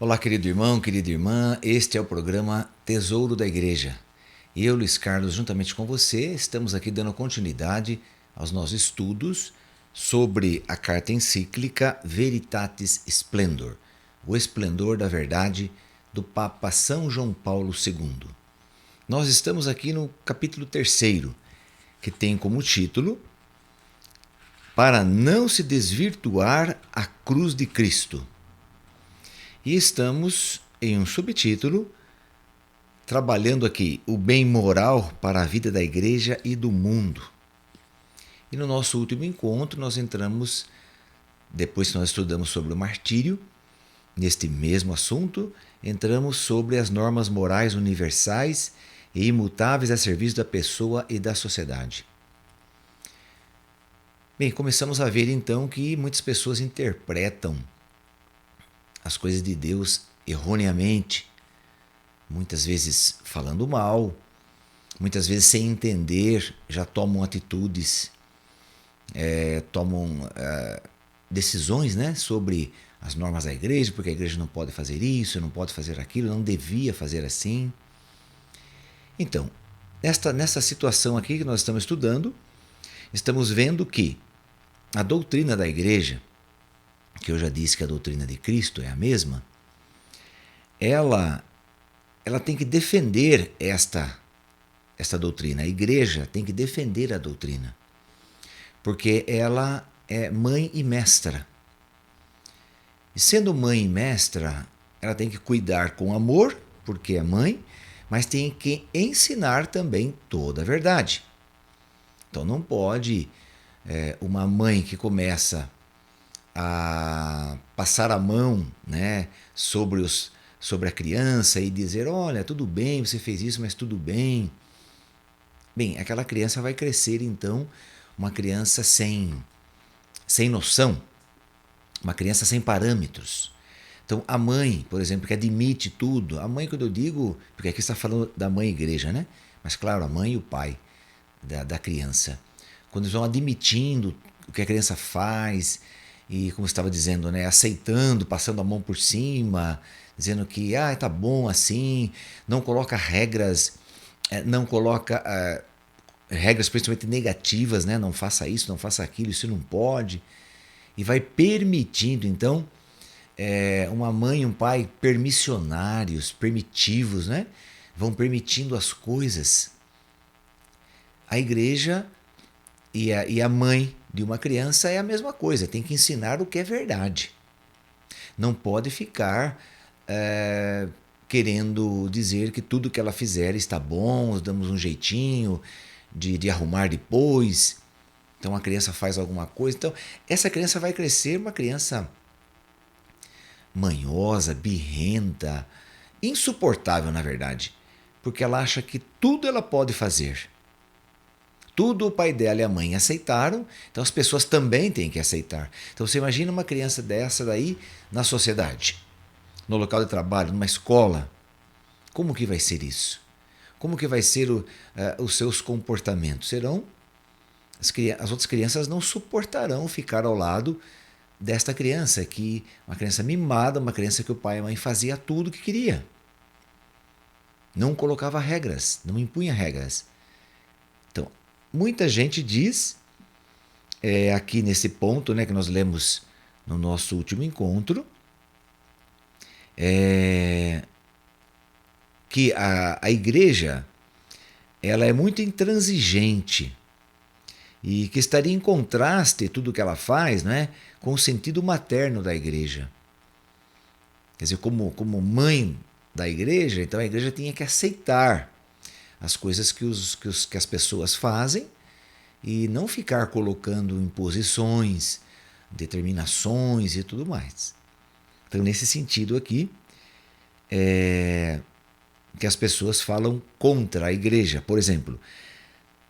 Olá, querido irmão, querida irmã, este é o programa Tesouro da Igreja. Eu, Luiz Carlos, juntamente com você, estamos aqui dando continuidade aos nossos estudos sobre a carta encíclica Veritatis Splendor, o esplendor da verdade do Papa São João Paulo II. Nós estamos aqui no capítulo 3º, que tem como título Para não se desvirtuar a cruz de Cristo. E estamos em um subtítulo trabalhando aqui o bem moral para a vida da igreja e do mundo. E no nosso último encontro nós entramos, depois que nós estudamos sobre o martírio, neste mesmo assunto, entramos sobre as normas morais universais e imutáveis a serviço da pessoa e da sociedade. Bem, começamos a ver então que muitas pessoas interpretam as coisas de Deus erroneamente, muitas vezes falando mal, muitas vezes sem entender, já tomam atitudes, tomam decisões, né, sobre as normas da igreja, porque a igreja não pode fazer isso, não pode fazer aquilo, não devia fazer assim. Então, nessa situação aqui que nós estamos estudando, estamos vendo que a doutrina da igreja, que eu já disse que a doutrina de Cristo é a mesma, ela tem que defender esta doutrina. A igreja tem que defender a doutrina, porque ela é mãe e mestra. E sendo mãe e mestra, ela tem que cuidar com amor, porque é mãe, mas tem que ensinar também toda a verdade. Então não pode uma mãe que começa a passar a mão, né, sobre a criança e dizer, olha, tudo bem, você fez isso, mas tudo bem. Bem, aquela criança vai crescer então uma criança sem noção, uma criança sem parâmetros. Então a mãe, por exemplo, que admite tudo, a mãe, quando eu digo, porque aqui está falando da mãe igreja, né? Mas claro, a mãe e o pai da criança, quando eles vão admitindo o que a criança faz e, como estava dizendo, né, aceitando, passando a mão por cima, dizendo que tá bom assim, não coloca regras, não coloca regras principalmente negativas, né? Não faça isso, não faça aquilo, isso não pode, e vai permitindo então uma mãe e um pai permissionários, permitivos, né? Vão permitindo as coisas. A igreja e a mãe de uma criança é a mesma coisa, tem que ensinar o que é verdade. Não pode ficar querendo dizer que tudo que ela fizer está bom, damos um jeitinho de arrumar depois. Então a criança faz alguma coisa. Então essa criança vai crescer uma criança manhosa, birrenta, insuportável na verdade, porque ela acha que tudo ela pode fazer. Tudo o pai dela e a mãe aceitaram, então as pessoas também têm que aceitar. Então você imagina uma criança dessa daí na sociedade, no local de trabalho, numa escola. Como que vai ser isso? Como que vai ser os seus comportamentos? Serão as outras crianças não suportarão ficar ao lado desta criança, que uma criança mimada, uma criança que o pai e a mãe fazia tudo o que queria. Não colocava regras, não impunha regras. Então, muita gente diz, aqui nesse ponto, né, que nós lemos no nosso último encontro, que a igreja ela é muito intransigente e que estaria em contraste tudo que ela faz, né, com o sentido materno da igreja. Quer dizer, como mãe da igreja, então a igreja tinha que aceitar as coisas que as pessoas fazem e não ficar colocando imposições, determinações e tudo mais. Então, nesse sentido aqui, que as pessoas falam contra a igreja. Por exemplo,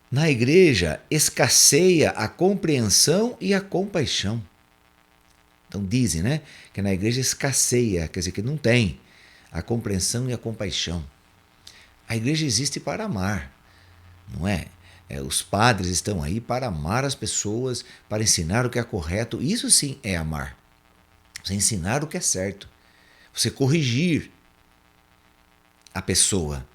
na igreja escasseia a compreensão e a compaixão. Então dizem, né, que na igreja escasseia, quer dizer que não tem a compreensão e a compaixão. A igreja existe para amar, não é? Os padres estão aí para amar as pessoas, para ensinar o que é correto. Isso sim é amar. Você ensinar o que é certo. você corrigir a pessoa.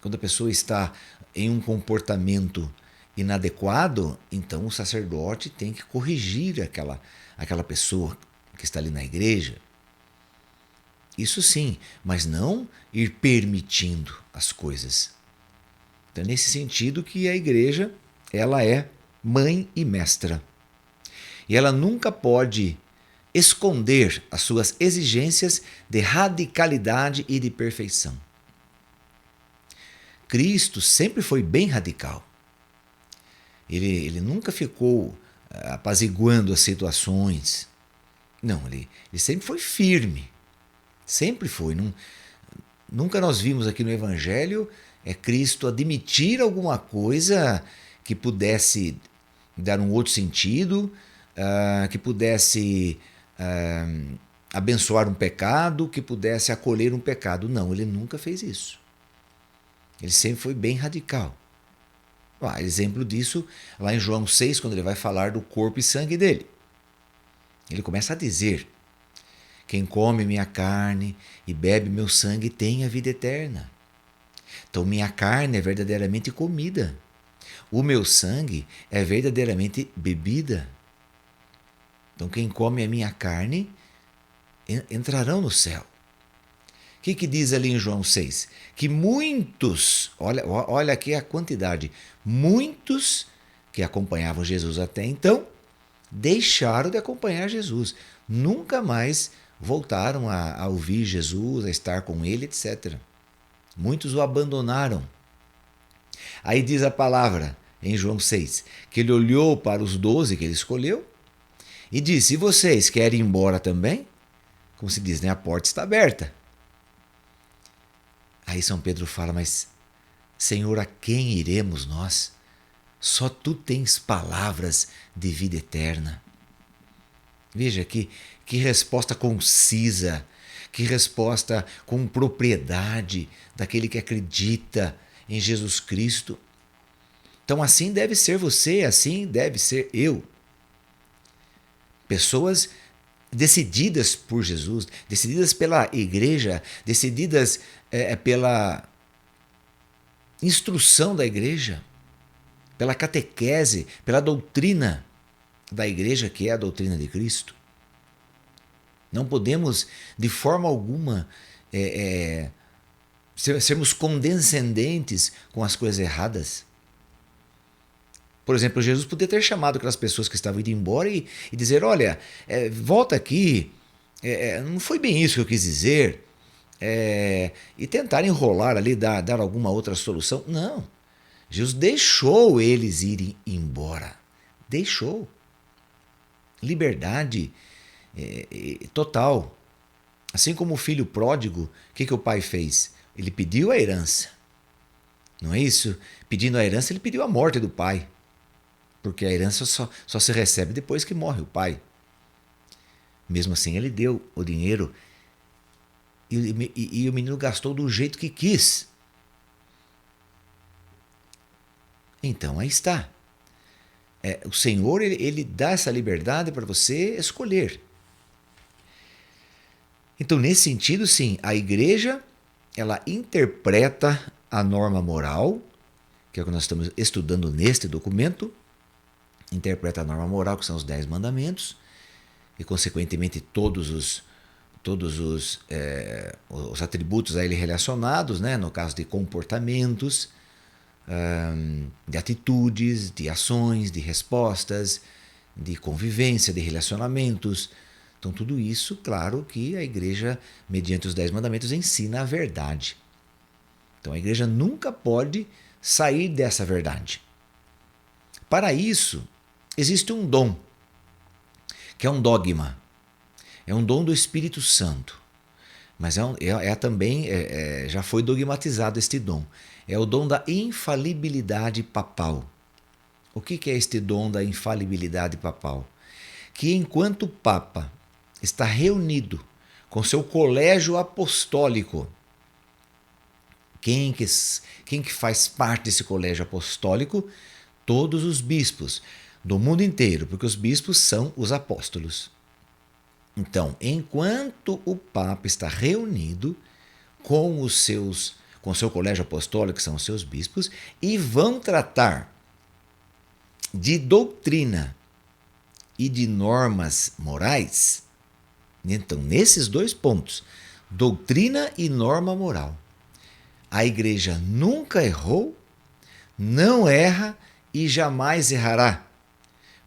Quando a pessoa está em um comportamento inadequado, então o sacerdote tem que corrigir aquela pessoa que está ali na igreja. Isso sim, mas não ir permitindo as coisas. Então, é nesse sentido que a igreja, ela é mãe e mestra. E ela nunca pode esconder as suas exigências de radicalidade e de perfeição. Cristo sempre foi bem radical. Ele nunca ficou apaziguando as situações. Não, ele sempre foi firme. Sempre foi. Nunca nós vimos aqui no Evangelho Cristo admitir alguma coisa que pudesse dar um outro sentido, que pudesse abençoar um pecado, que pudesse acolher um pecado. Não, ele nunca fez isso. Ele sempre foi bem radical. Exemplo disso lá em João 6, quando ele vai falar do corpo e sangue dele. Ele começa a dizer: quem come minha carne e bebe meu sangue tem a vida eterna. Então minha carne é verdadeiramente comida. O meu sangue é verdadeiramente bebida. Então quem come a minha carne entrarão no céu. O que diz ali em João 6? Que muitos, olha aqui a quantidade, muitos que acompanhavam Jesus até então, deixaram de acompanhar Jesus. Nunca mais voltaram a ouvir Jesus, a estar com ele, etc. Muitos o abandonaram. Aí diz a palavra, em João 6, que ele olhou para os 12 que ele escolheu e disse: e vocês querem ir embora também? Como se diz, né? A porta está aberta. Aí São Pedro fala: mas Senhor, a quem iremos nós? Só tu tens palavras de vida eterna. Veja que resposta concisa, que resposta com propriedade daquele que acredita em Jesus Cristo. Então assim deve ser você, assim deve ser eu. Pessoas decididas por Jesus, decididas pela igreja, decididas pela instrução da igreja, pela catequese, pela doutrina da igreja, que é a doutrina de Cristo. Não podemos, de forma alguma, sermos condescendentes com as coisas erradas. Por exemplo, Jesus podia ter chamado aquelas pessoas que estavam indo embora e dizer: olha, volta aqui, não foi bem isso que eu quis dizer, e tentar enrolar ali, dar alguma outra solução. Não, Jesus deixou eles irem embora, deixou. Liberdade total. Assim como o filho pródigo, o que o pai fez? Ele pediu a herança, não é isso? Pedindo a herança, ele pediu a morte do pai. Porque a herança só se recebe depois que morre o pai. Mesmo assim, ele deu o dinheiro e o menino gastou do jeito que quis. Então, aí está. O Senhor, ele dá essa liberdade para você escolher. Então, nesse sentido, sim, a igreja, ela interpreta a norma moral, que é o que nós estamos estudando neste documento, interpreta a norma moral, que são os 10 mandamentos, e consequentemente todos os atributos a ele relacionados, né? No caso de comportamentos, de atitudes, de ações, de respostas, de convivência, de relacionamentos. Então tudo isso, claro que a igreja, mediante os 10 mandamentos, ensina a verdade. Então a igreja nunca pode sair dessa verdade. Para isso, existe um dom, que é um dogma, é um dom do Espírito Santo, mas também já foi dogmatizado este dom, é o dom da infalibilidade papal. O que é este dom da infalibilidade papal? Que enquanto o Papa está reunido com seu colégio apostólico, quem que faz parte desse colégio apostólico? Todos os bispos do mundo inteiro, porque os bispos são os apóstolos. Então, enquanto o Papa está reunido com com o seu colégio apostólico, que são os seus bispos, e vão tratar de doutrina e de normas morais, então, nesses dois pontos, doutrina e norma moral, a Igreja nunca errou, não erra e jamais errará,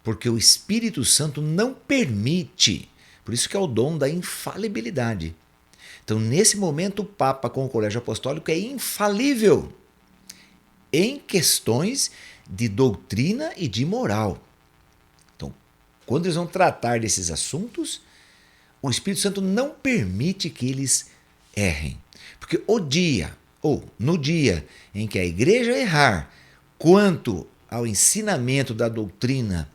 porque o Espírito Santo não permite. Por isso que é o dom da infalibilidade. Então, nesse momento, o Papa com o Colégio Apostólico é infalível em questões de doutrina e de moral. Então, quando eles vão tratar desses assuntos, o Espírito Santo não permite que eles errem. Porque no dia em que a igreja errar quanto ao ensinamento da doutrina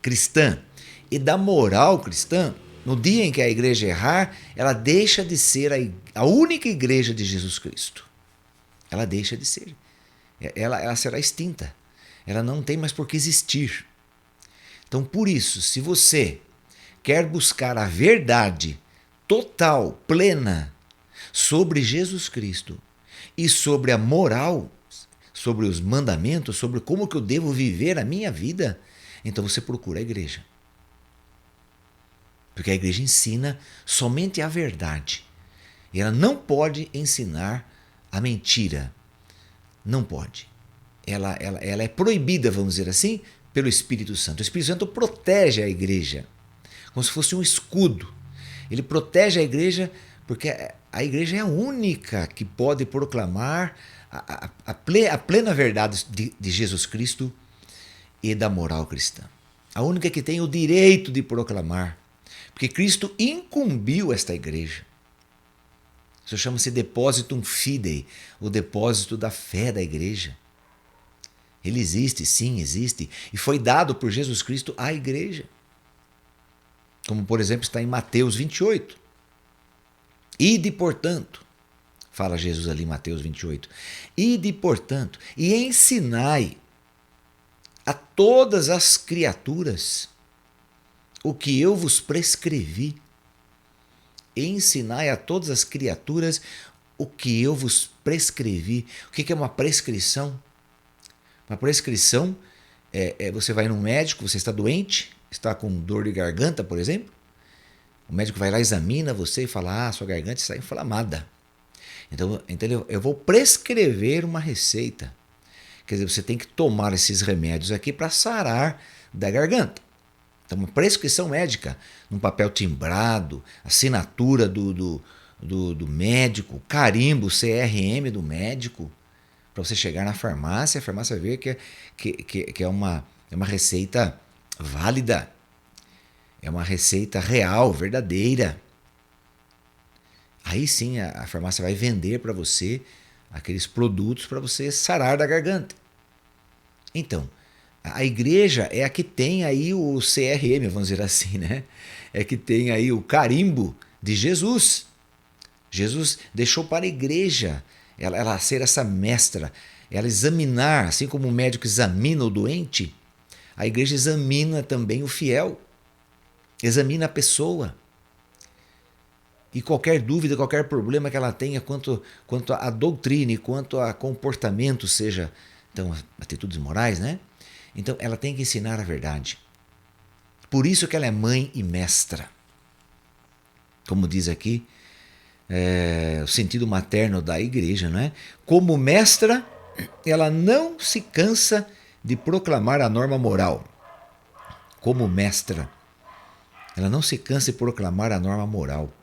cristã e da moral cristã, no dia em que a igreja errar, ela deixa de ser a única igreja de Jesus Cristo. Ela deixa de ser. Ela será extinta. Ela não tem mais por que existir. Então, por isso, se você quer buscar a verdade total, plena, sobre Jesus Cristo e sobre a moral, sobre os mandamentos, sobre como que eu devo viver a minha vida, então você procura a igreja. Porque a igreja ensina somente a verdade. E ela não pode ensinar a mentira. Não pode. Ela é proibida, vamos dizer assim, pelo Espírito Santo. O Espírito Santo protege a igreja, como se fosse um escudo. Ele protege a igreja porque a igreja é a única que pode proclamar a plena verdade de Jesus Cristo e da moral cristã. A única que tem o direito de proclamar. Porque Cristo incumbiu esta igreja. Isso chama-se depositum fidei, o depósito da fé da igreja. Ele existe, sim, existe, e foi dado por Jesus Cristo à igreja. Como, por exemplo, está em Mateus 28. Ide, portanto, fala Jesus ali em Mateus 28, ide, portanto, e ensinai a todas as criaturas o que eu vos prescrevi. Ensinai a todas as criaturas o que eu vos prescrevi. O que é uma prescrição? Uma prescrição você vai num médico, você está doente, está com dor de garganta, por exemplo. O médico vai lá, examina você e fala: sua garganta está inflamada. Então eu vou prescrever uma receita. Quer dizer, você tem que tomar esses remédios aqui para sarar da garganta. Então, uma prescrição médica, num papel timbrado, assinatura do médico, carimbo, CRM do médico, para você chegar na farmácia, a farmácia ver que é uma receita válida, é uma receita real, verdadeira. Aí sim a farmácia vai vender para você aqueles produtos para você sarar da garganta. Então, a igreja é a que tem aí o CRM, vamos dizer assim, né? É que tem aí o carimbo de Jesus. Jesus deixou para a igreja ela ser essa mestra, ela examinar, assim como o médico examina o doente, a igreja examina também o fiel, examina a pessoa. E qualquer dúvida, qualquer problema que ela tenha quanto à doutrina e quanto a comportamento, seja, então, atitudes morais, né? Então, ela tem que ensinar a verdade. Por isso que ela é mãe e mestra. Como diz aqui, o sentido materno da igreja, não é? Como mestra, ela não se cansa de proclamar a norma moral. Como mestra, ela não se cansa de proclamar a norma moral.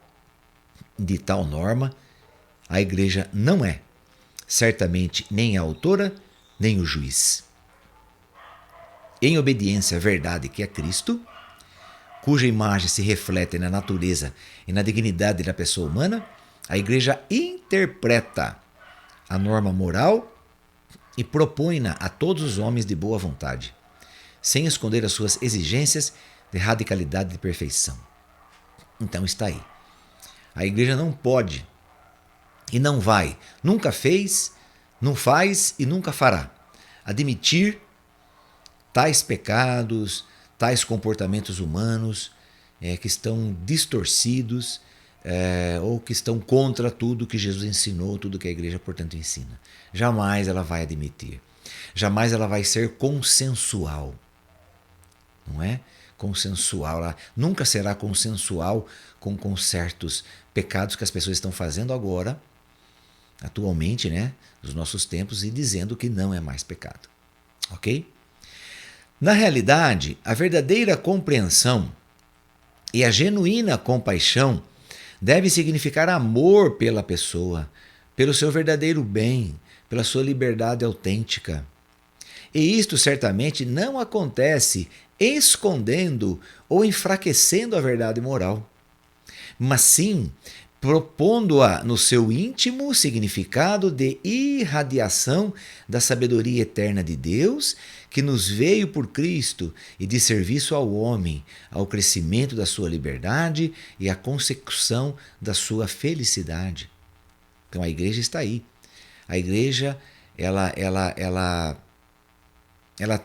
De tal norma, a igreja não é, certamente, nem a autora, nem o juiz. Em obediência à verdade que é Cristo, cuja imagem se reflete na natureza e na dignidade da pessoa humana, a igreja interpreta a norma moral e propõe-na a todos os homens de boa vontade, sem esconder as suas exigências de radicalidade e de perfeição. Então está aí. A igreja não pode e não vai, nunca fez, não faz e nunca fará admitir tais pecados, tais comportamentos humanos que estão distorcidos, ou que estão contra tudo que Jesus ensinou, tudo que a igreja, portanto, ensina. Jamais ela vai admitir. Jamais ela vai ser consensual. Não é? Consensual. Ela nunca será consensual com certos pecados que as pessoas estão fazendo agora, atualmente, né? Nos nossos tempos, e dizendo que não é mais pecado. Ok? Na realidade, a verdadeira compreensão e a genuína compaixão deve significar amor pela pessoa, pelo seu verdadeiro bem, pela sua liberdade autêntica. E isto certamente não acontece escondendo ou enfraquecendo a verdade moral, mas sim propondo-a no seu íntimo significado de irradiação da sabedoria eterna de Deus, que nos veio por Cristo, e de serviço ao homem, ao crescimento da sua liberdade e à consecução da sua felicidade. Então a igreja está aí. A igreja, ela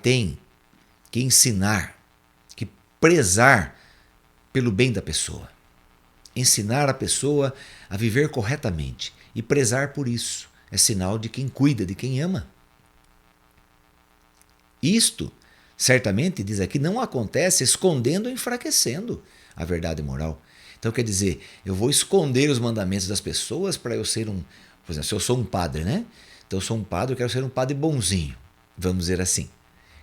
tem que ensinar, que prezar pelo bem da pessoa. Ensinar a pessoa a viver corretamente e prezar por isso. É sinal de quem cuida, de quem ama. Isto, certamente, diz aqui, não acontece escondendo ou enfraquecendo a verdade moral. Então, quer dizer, eu vou esconder os mandamentos das pessoas para eu ser por exemplo, se eu sou um padre, né? Então, eu sou um padre, eu quero ser um padre bonzinho, vamos dizer assim.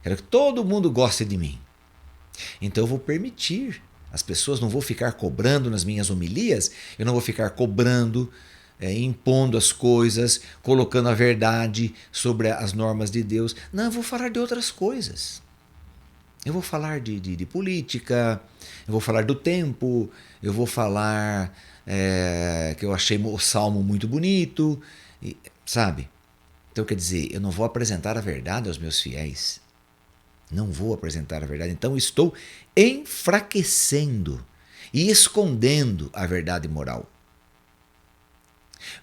Quero que todo mundo goste de mim. Então, eu vou permitir. As pessoas, não vou ficar cobrando nas minhas homilias, eu não vou ficar cobrando, impondo as coisas, colocando a verdade sobre as normas de Deus. Não, eu vou falar de outras coisas. Eu vou falar de política, eu vou falar do tempo, eu vou falar que eu achei o salmo muito bonito, sabe? Então, quer dizer, eu não vou apresentar a verdade aos meus fiéis. Não vou apresentar a verdade. Então, estou enfraquecendo e escondendo a verdade moral.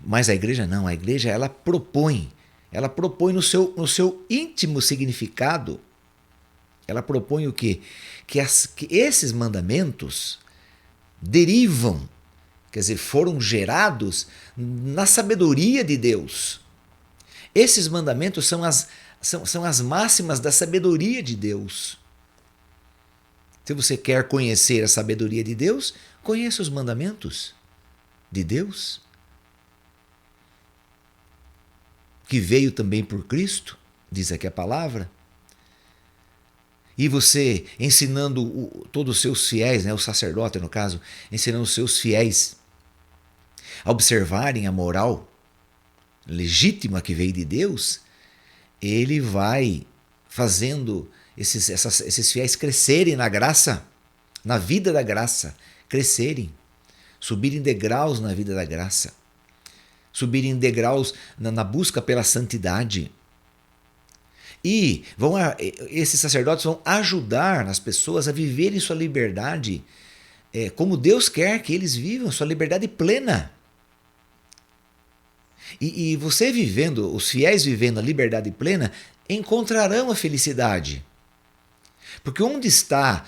Mas a igreja não. A igreja, ela propõe no seu íntimo significado, ela propõe o quê? Que esses mandamentos derivam, quer dizer, foram gerados na sabedoria de Deus. Esses mandamentos são as máximas da sabedoria de Deus. Se você quer conhecer a sabedoria de Deus, conheça os mandamentos de Deus, que veio também por Cristo, diz aqui a palavra. E você ensinando todos os seus fiéis, né, o sacerdote no caso, ensinando os seus fiéis a observarem a moral legítima que veio de Deus, ele vai fazendo esses fiéis crescerem na graça, na vida da graça, crescerem, subirem degraus na vida da graça, subirem degraus na busca pela santidade. E esses sacerdotes vão ajudar as pessoas a viverem sua liberdade como Deus quer que eles vivam, sua liberdade plena. E você vivendo, os fiéis vivendo a liberdade plena, encontrarão a felicidade. Porque onde está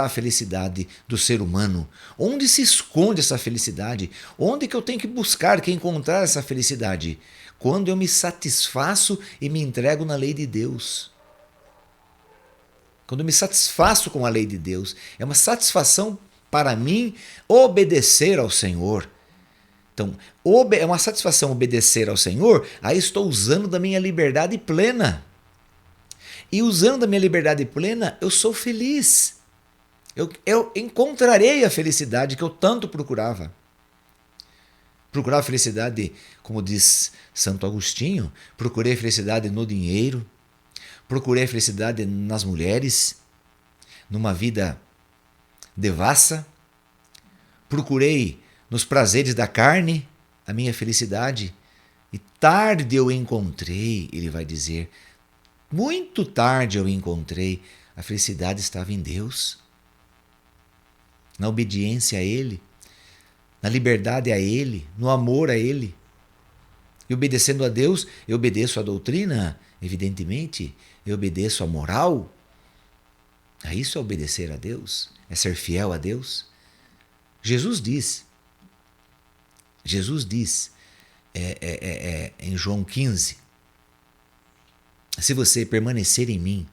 a felicidade do ser humano? Onde se esconde essa felicidade? Onde que eu tenho que buscar, que encontrar essa felicidade? Quando eu me satisfaço e me entrego na lei de Deus. Quando eu me satisfaço com a lei de Deus. É uma satisfação para mim obedecer ao Senhor. Então, é uma satisfação obedecer ao Senhor, aí estou usando da minha liberdade plena. E usando da minha liberdade plena, eu sou feliz. Eu encontrarei a felicidade que eu tanto procurava. Procurava felicidade, como diz Santo Agostinho, procurei felicidade no dinheiro, procurei felicidade nas mulheres, numa vida devassa, procurei nos prazeres da carne a minha felicidade, e tarde eu encontrei, ele vai dizer, muito tarde eu encontrei, a felicidade estava em Deus, na obediência a Ele, na liberdade a Ele, no amor a Ele. E obedecendo a Deus, eu obedeço à doutrina, evidentemente, eu obedeço à moral, Isso é obedecer a Deus? É ser fiel a Deus? Jesus diz em João 15, se você permanecer em mim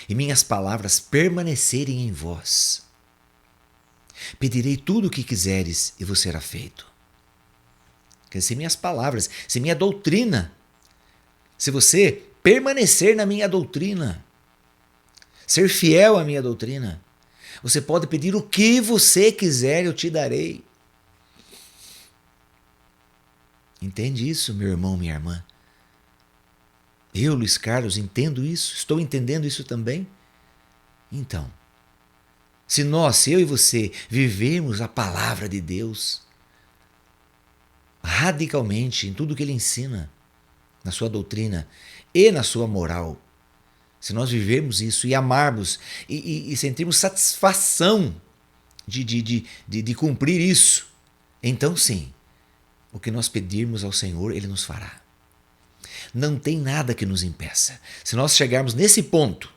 e minhas palavras permanecerem em vós, pedirei tudo o que quiseres e vos será feito. Quer dizer, se minhas palavras, se minha doutrina, se você permanecer na minha doutrina, ser fiel à minha doutrina, você pode pedir o que você quiser, eu te darei. Entende isso, meu irmão, minha irmã? Eu, Luiz Carlos, entendo isso, estou entendendo isso também. Então, se eu e você, vivemos a palavra de Deus radicalmente em tudo que Ele ensina, na sua doutrina e na sua moral, se nós vivermos isso e amarmos e sentirmos satisfação de cumprir isso, então sim, o que nós pedirmos ao Senhor, Ele nos fará. Não tem nada que nos impeça. Se nós chegarmos nesse ponto,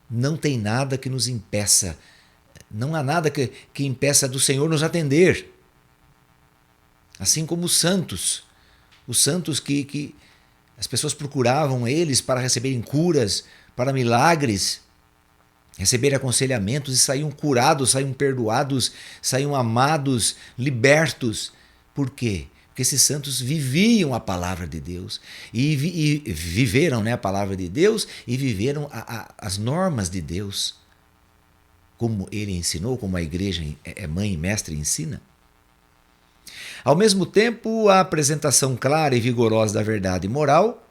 não tem nada que nos impeça, não há nada que impeça do Senhor nos atender. Assim como os santos que as pessoas procuravam eles para receberem curas, para milagres, receberem aconselhamentos e saíam curados, saíam perdoados, saíam amados, libertos. Por quê? Porque esses santos viviam a palavra de Deus e viveram, a palavra de Deus e viveram as normas de Deus, como ele ensinou, como a igreja é mãe e mestre ensina. Ao mesmo tempo, a apresentação clara e vigorosa da verdade moral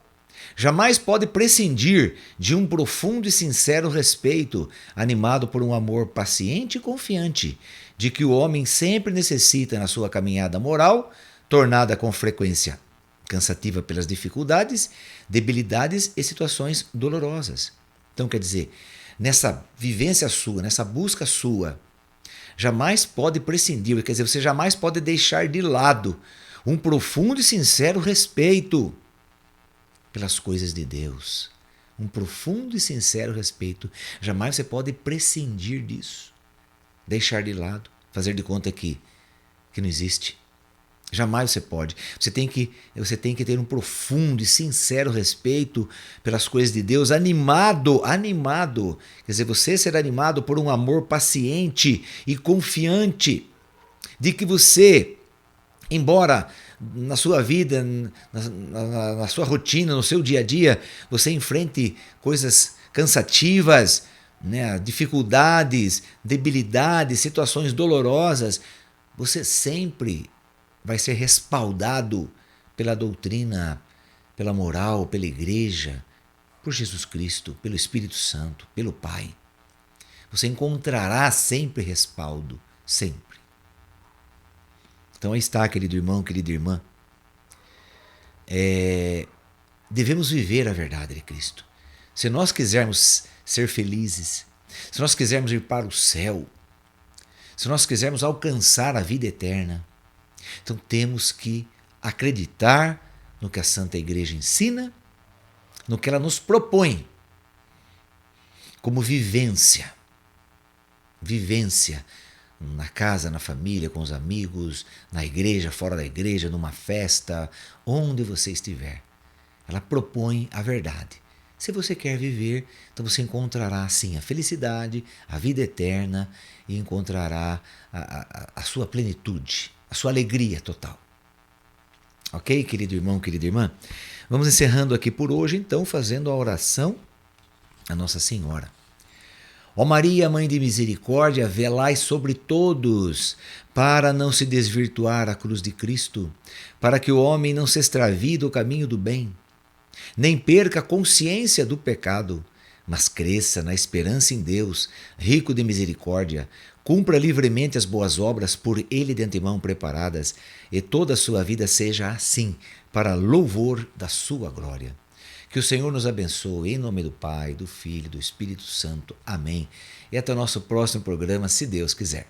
jamais pode prescindir de um profundo e sincero respeito, animado por um amor paciente e confiante, de que o homem sempre necessita na sua caminhada moral, tornada com frequência cansativa pelas dificuldades, debilidades e situações dolorosas. Então, quer dizer, nessa vivência sua, nessa busca sua, jamais pode prescindir, quer dizer, você jamais pode deixar de lado um profundo e sincero respeito pelas coisas de Deus. Um profundo e sincero respeito. Jamais você pode prescindir disso. Deixar de lado, fazer de conta que não existe. Jamais você pode. Você tem que ter um profundo e sincero respeito pelas coisas de Deus, animado. Quer dizer, você ser animado por um amor paciente e confiante de que você, embora na sua vida, na sua rotina, no seu dia a dia, você enfrente coisas cansativas, dificuldades, debilidades, situações dolorosas, você sempre vai ser respaldado pela doutrina, pela moral, pela igreja, por Jesus Cristo, pelo Espírito Santo, pelo Pai. Você encontrará sempre respaldo, sempre. Então aí está, querido irmão, querida irmã. Devemos viver a verdade de Cristo. Se nós quisermos ser felizes, se nós quisermos ir para o céu, se nós quisermos alcançar a vida eterna, então temos que acreditar no que a Santa Igreja ensina, no que ela nos propõe como vivência. Vivência na casa, na família, com os amigos, na igreja, fora da igreja, numa festa, onde você estiver. Ela propõe a verdade. Se você quer viver, então você encontrará sim a felicidade, a vida eterna e encontrará a sua plenitude, a sua alegria total. Ok, querido irmão, querida irmã? Vamos encerrando aqui por hoje, então, fazendo a oração a Nossa Senhora. Ó Maria, Mãe de Misericórdia, velai sobre todos, para não se desvirtuar a cruz de Cristo, para que o homem não se extravie do caminho do bem, nem perca a consciência do pecado, mas cresça na esperança em Deus, rico de misericórdia, cumpra livremente as boas obras por Ele de antemão preparadas, e toda a sua vida seja assim, para louvor da sua glória. Que o Senhor nos abençoe, em nome do Pai, do Filho e do Espírito Santo. Amém. E até o nosso próximo programa, se Deus quiser.